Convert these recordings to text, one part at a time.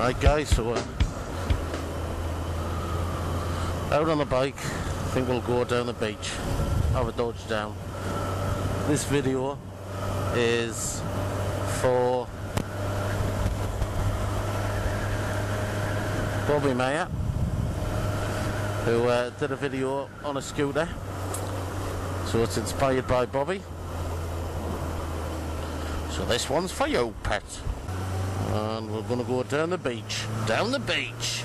Right guys, so out on the bike. I think we'll go down the beach, have a dodge down. This video is for Bobby Mayer, who did a video on a scooter, so it's inspired by Bobby. So this one's for you, pet. And we're going to go down the beach. Down the beach!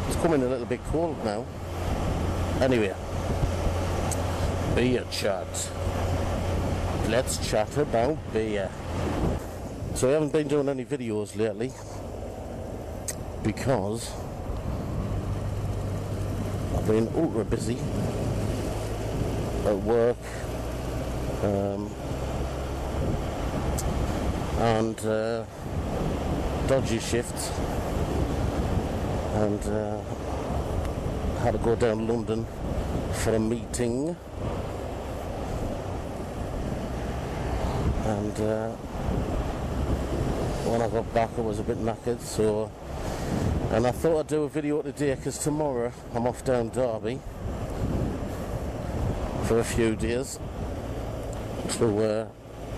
It's coming a little bit cold now. Anyway, beer chat. Let's chat about beer. So I haven't been doing any videos lately because I've been ultra busy at work and dodgy shifts, and had to go down London for a meeting, and when I got back I was a bit knackered, and I thought I'd do a video today because tomorrow I'm off down Derby for a few days to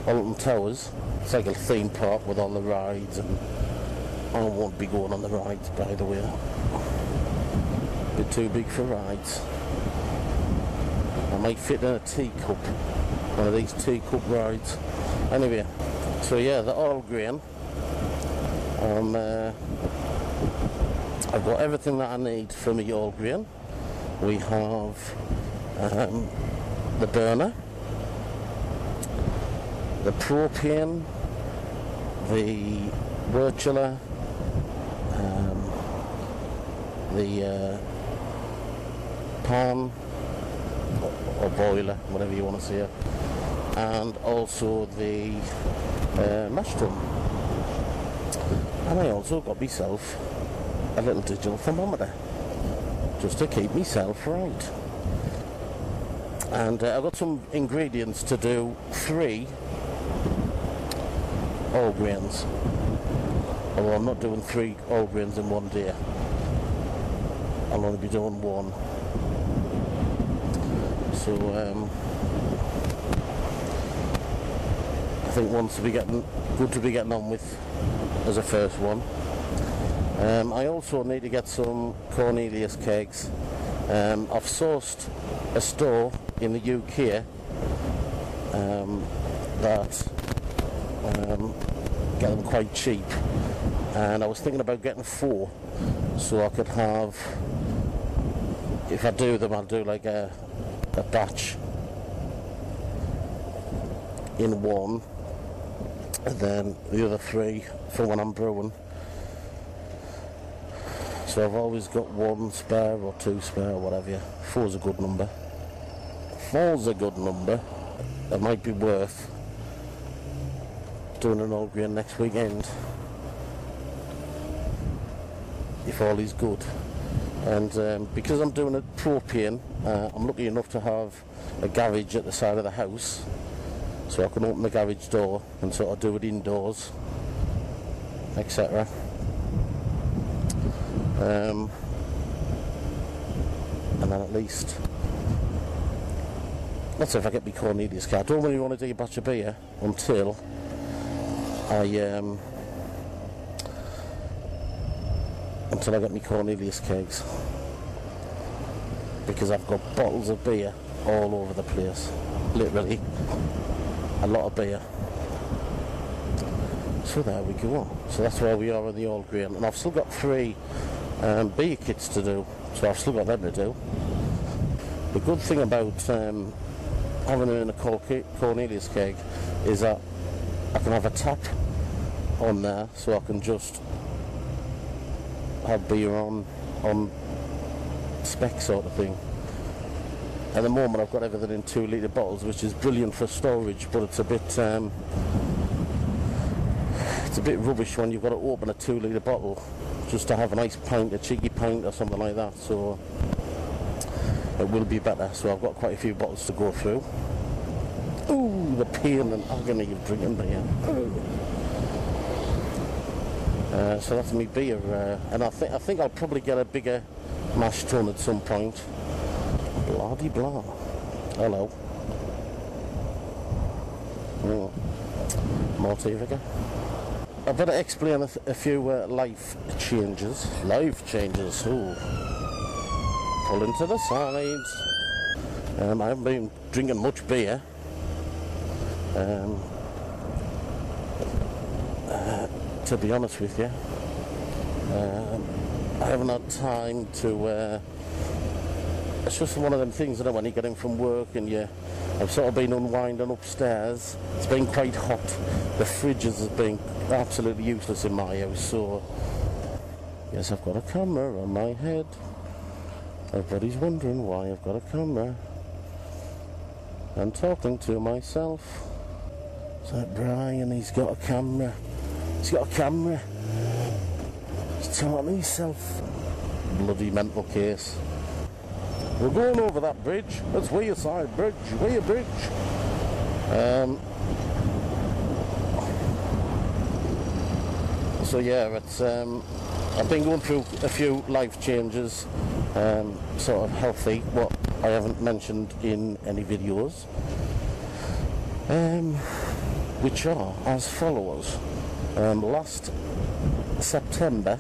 Alton Towers. It's like a theme park with all the rides, and I won't be going on the rides, by the way. A bit too big for rides. I might fit in a teacup, one of these teacup rides. Anyway, so yeah, the all grain. I've got everything that I need for my all grain. We have the burner, the propane, the wort chiller, the pan or boiler, whatever you want to say, and also the mash tun. And I also got myself a little digital thermometer just to keep myself right. And I've got some ingredients to do 3 all grains, although I'm not doing 3 all grains in one day. I'll only be doing 1. So I think one's to be good to be getting on with as a first one. I also need to get some Cornelius kegs. I've sourced a store in the UK that get them quite cheap, and I was thinking about getting 4 so I could have, if I do them, I'll do like a batch in one, and then the other 3 for when I'm brewing. So I've always got 1 spare or 2 spare or whatever. 4's a good number. 4's a good number. It might be worth doing an all grain next weekend if all is good. And because I'm doing a propane, I'm lucky enough to have a garage at the side of the house, so I can open the garage door and sort of do it indoors, etc. And then at least, let's say if I get my Cornelius card. I don't really want to do a batch of beer until I get my Cornelius kegs, because I've got bottles of beer all over the place, literally a lot of beer. So there we go. So that's where we are with the all grain, and I've still got 3 beer kits to do, so I've still got them to do. The good thing about having it in a Cornelius keg is that I can have a tap on there, so I can just have beer on spec sort of thing. At the moment I've got everything in 2 litre bottles, which is brilliant for storage, but it's a bit rubbish when you've got to open a 2 litre bottle just to have a nice pint, a cheeky pint or something like that. So it will be better. So I've got quite a few bottles to go through. Ooh, the pain and agony of drinking beer. Ooh. So that's me beer, and I think I'll probably get a bigger mash tun at some point. Bloody blah. Hello. More tea vicar. I better explain a few life changes. Life changes. Ooh. Pulling to the sides. I haven't been drinking much beer. To be honest with you, I haven't had time to. It's just one of them things, when you get in from work and I've sort of been unwinding upstairs. It's been quite hot. The fridges have been absolutely useless in my house, so yes, I've got a camera on my head. Everybody's wondering why I've got a camera. I'm talking to myself. So Brian, he's got a camera. He's got a camera. He's talking to himself. Bloody mental case. We're going over that bridge. That's Wearside Bridge. Weir Bridge. So yeah, it's I've been going through a few life changes, sort of healthy, what I haven't mentioned in any videos, which are as follows. Last September,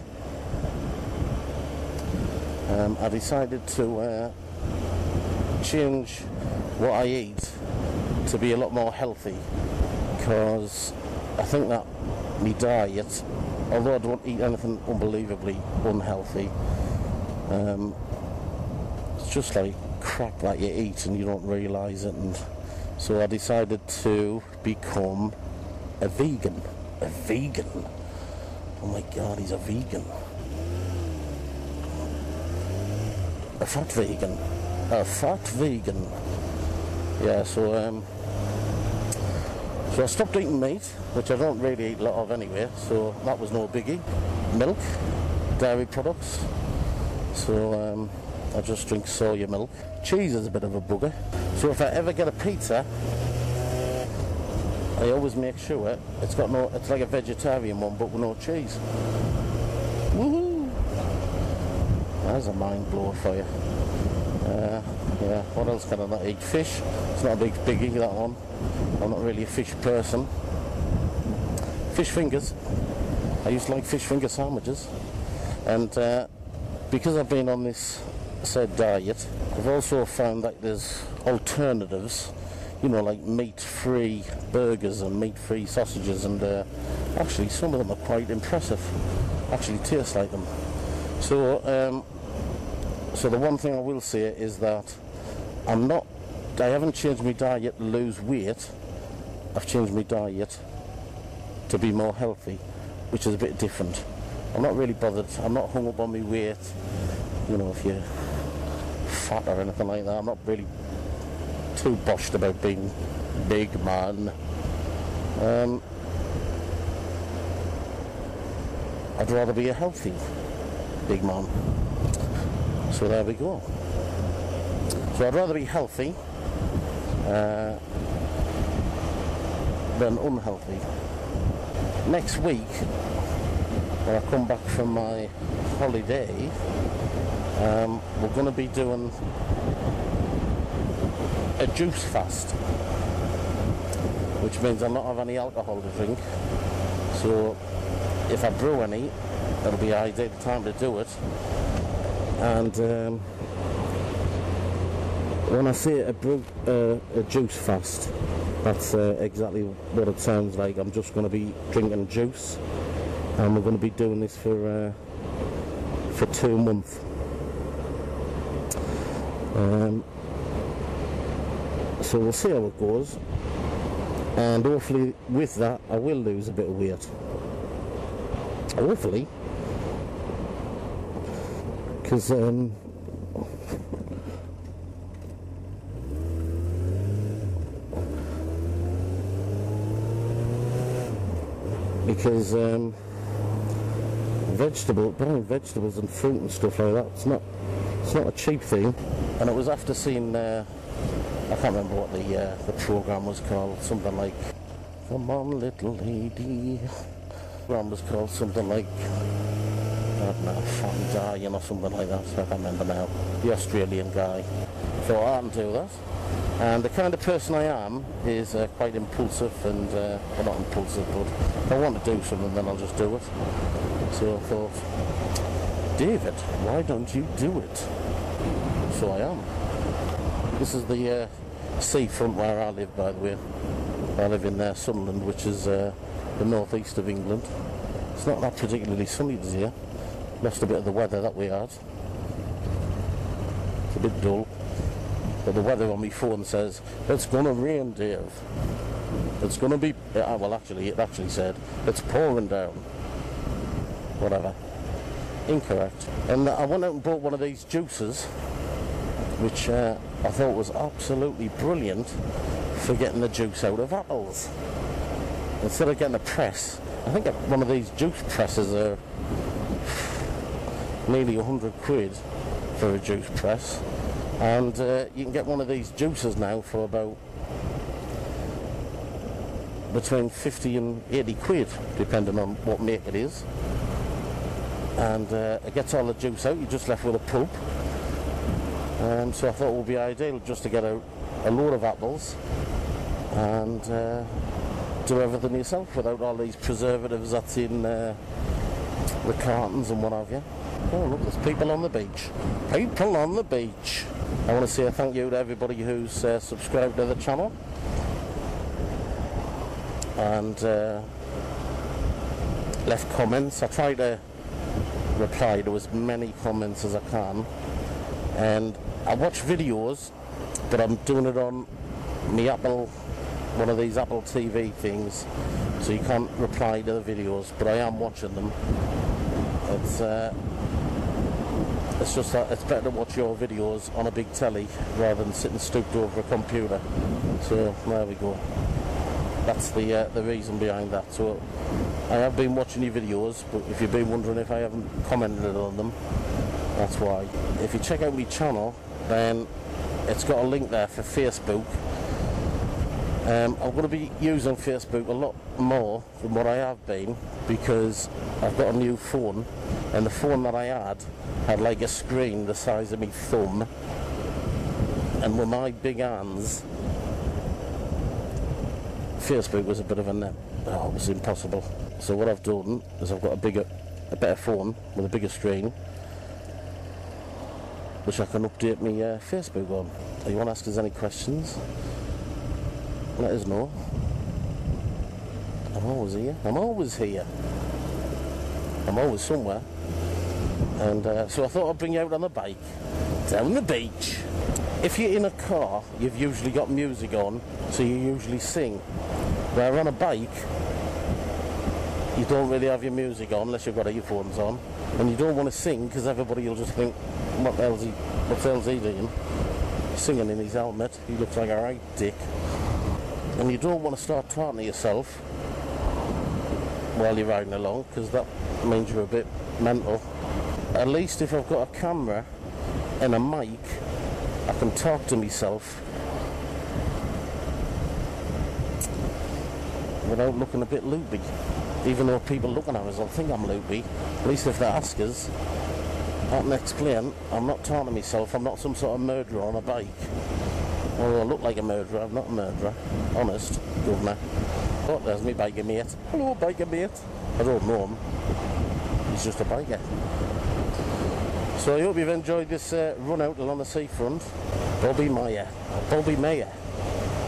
I decided to change what I eat to be a lot more healthy, because I think that my diet, although I don't eat anything unbelievably unhealthy, it's just like crap that you eat and you don't realise it, and so I decided to become a vegan. A vegan? Oh my god, he's a vegan. A fat vegan. A fat vegan. Yeah, so I stopped eating meat, which I don't really eat a lot of anyway, so that was no biggie. Milk, dairy products, so I just drink soya milk. Cheese is a bit of a bugger, so if I ever get a pizza, I always make sure it's like a vegetarian one, but with no cheese. Woohoo! That's a mind blower for you. Yeah, what else can I not eat? Fish. It's not a big biggie, that one. I'm not really a fish person. Fish fingers. I used to like fish finger sandwiches. And because I've been on this said diet, I've also found that there's alternatives, like meat-free burgers and meat-free sausages, and actually some of them are quite impressive. Actually taste like them. So the one thing I will say is that I haven't changed my diet to lose weight. I've changed my diet to be more healthy, which is a bit different. I'm not really bothered. I'm not hung up on my weight, if you're fat or anything like that. I'm not really too bossed about being big, man. I'd rather be a healthy big man. So there we go. So I'd rather be healthy than unhealthy. Next week, when I come back from my holiday, we're going to be doing a juice fast, which means I'll not have any alcohol to drink. So if I brew any, it'll be ideal time to do it. And when I say a juice fast, that's exactly what it sounds like. I'm just going to be drinking juice, and we're going to be doing this for 2 months. So we'll see how it goes, and hopefully with that I will lose a bit of weight. Hopefully, because buying vegetables and fruit and stuff like that, it's not a cheap thing. And it was after seeing I can't remember what the program was called, something like "Come on, little lady, One was called something like, I don't know, Fat Dying or something like that, I can't remember now. The Australian guy. So I can do that. And the kind of person I am is quite impulsive and, well, not impulsive, but if I want to do something, then I'll just do it. So I thought, David, why don't you do it? So I am. This is the seafront where I live, by the way. I live in Sunderland, which is the northeast of England. It's not that particularly sunny this year. Lost a bit of the weather that we had. It's a bit dull. But the weather on my phone says, it's gonna rain, Dave. It's gonna be, well actually, it actually said, it's pouring down. Whatever. Incorrect. And I went out and bought one of these juicers, which I thought was absolutely brilliant for getting the juice out of apples. Instead of getting a press, I think one of these juice presses are nearly 100 quid for a juice press. And you can get one of these juicers now for about between 50 and 80 quid, depending on what make it is. And it gets all the juice out, you're just left with a pulp. So I thought it would be ideal just to get a load of apples and do everything yourself without all these preservatives that's in the cartons and what have you. Oh look, there's people on the beach. People on the beach. I want to say a thank you to everybody who's subscribed to the channel and left comments. I try to reply to as many comments as I can, and I watch videos, but I'm doing it on my Apple, one of these Apple TV things, so you can't reply to the videos, but I am watching them. It's just that it's better to watch your videos on a big telly rather than sitting stooped over a computer. So there we go. That's the reason behind that. So I have been watching your videos, but if you've been wondering if I haven't commented on them, that's why. If you check out my channel, then it's got a link there for Facebook. I'm going to be using Facebook a lot more than what I have been, because I've got a new phone, and the phone that I had like a screen the size of my thumb, and with my big hands, Facebook was a bit of a net. Oh, it was impossible. So what I've done is I've got a better phone with a bigger screen, which I can update my Facebook on. If you want to ask us any questions, let us know. I'm always here. I'm always here. I'm always somewhere. And so I thought I'd bring you out on the bike, down the beach. If you're in a car, you've usually got music on, so you usually sing. Where on a bike, you don't really have your music on unless you've got earphones on, and you don't want to sing because everybody will just think, what the hell's he doing? Singing in his helmet, he looks like a right dick. And you don't want to start talking to yourself while you're riding along, because that means you're a bit mental. At least if I've got a camera and a mic, I can talk to myself without looking a bit loopy. Even though people looking at us will think I'm loopy, at least if they ask us, I can explain I'm not talking to myself, I'm not some sort of murderer on a bike. Although I look like a murderer, I'm not a murderer. Honest, governor. Oh, there's me biker mate. Hello, biker mate. I don't know him. He's just a biker. So I hope you've enjoyed this run out along the seafront. Bobby Meyer. Bobby Meyer.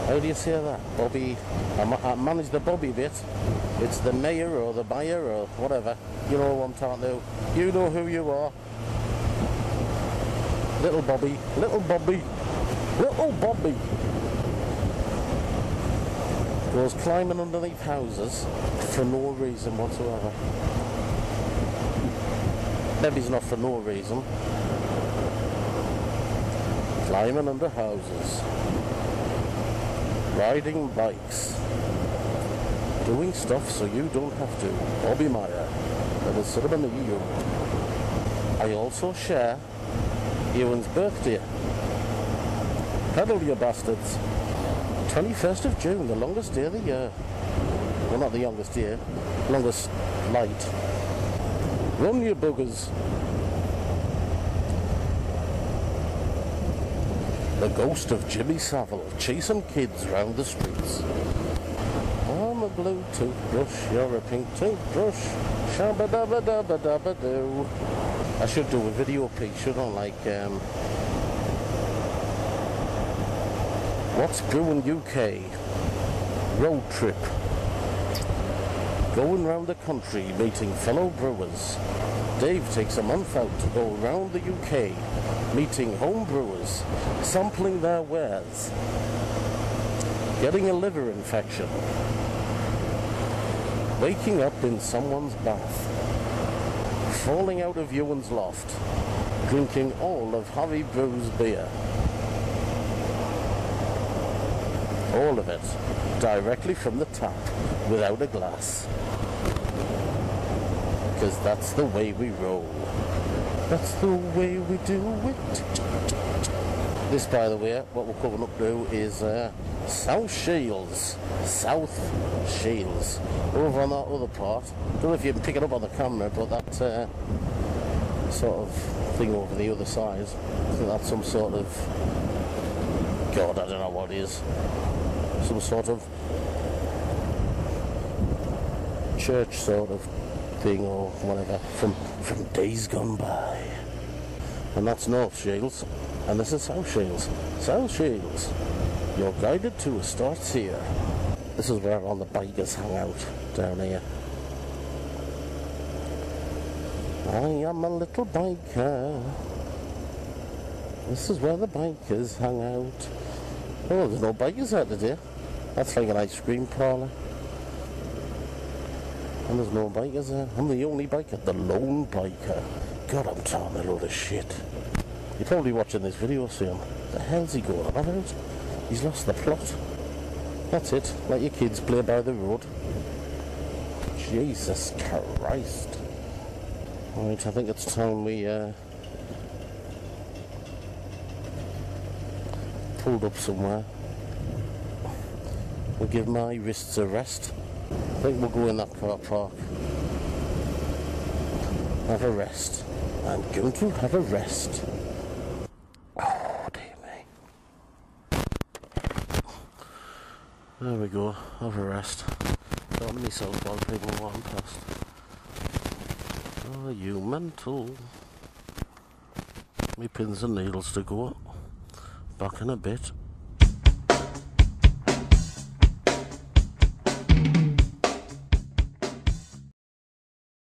How do you say that? Bobby. I managed the Bobby bit. It's the mayor or the buyer or whatever. You know who I'm talking to. You know who you are. Little Bobby. Little Bobby. Little Bobby goes climbing underneath houses for no reason whatsoever. Maybe it's not for no reason. Climbing under houses, riding bikes, doing stuff so you don't have to. Bobby Meyer, little cinnamon you. I also share Ewan's birthday. Pedal, you bastards. 21st of June, the longest day of the year. Well, not the youngest year, longest light. Run, you buggers. The ghost of Jimmy Savile chasing kids round the streets. I'm a blue toothbrush, you're a pink toothbrush. Shabba-dabba-dabba-dabba-doo. I should do a video piece, shouldn't I? Like, what's brewing UK? Road trip. Going round the country, meeting fellow brewers. Dave takes a month out to go around the UK, meeting home brewers, sampling their wares, getting a liver infection, waking up in someone's bath, falling out of Ewan's loft, drinking all of Harry Brew's beer. All of it, directly from the tap, without a glass. Because that's the way we roll. That's the way we do it. This, by the way, what we're coming up to is South Shields. South Shields. Over on that other part. Don't know if you can pick it up on the camera, but that sort of thing over the other side. I think that's some sort of... God, I don't know what it is. Some sort of church sort of thing or whatever from days gone by. And that's North Shields, and this is South Shields. South Shields, your guided tour starts here. This is where all the bikers hang out, down here. I am a little biker. This is where the bikers hang out. Oh, there's no bikers out today. That's like an ice cream parlour. And there's no bikers there. I'm the only biker, the lone biker. God, I'm talking a load of shit. You're probably watching this video saying, what the hell's he going on about? He's lost the plot. That's it. Let your kids play by the road. Jesus Christ. Right, I think it's time we pulled up somewhere. We'll give my wrists a rest. I think we'll go in that car park. Have a rest. I'm going to have a rest. Oh, dear me. There we go. Have a rest. Got myself while people walk past. Are you mental? Me pins and needles to go. Back in a bit.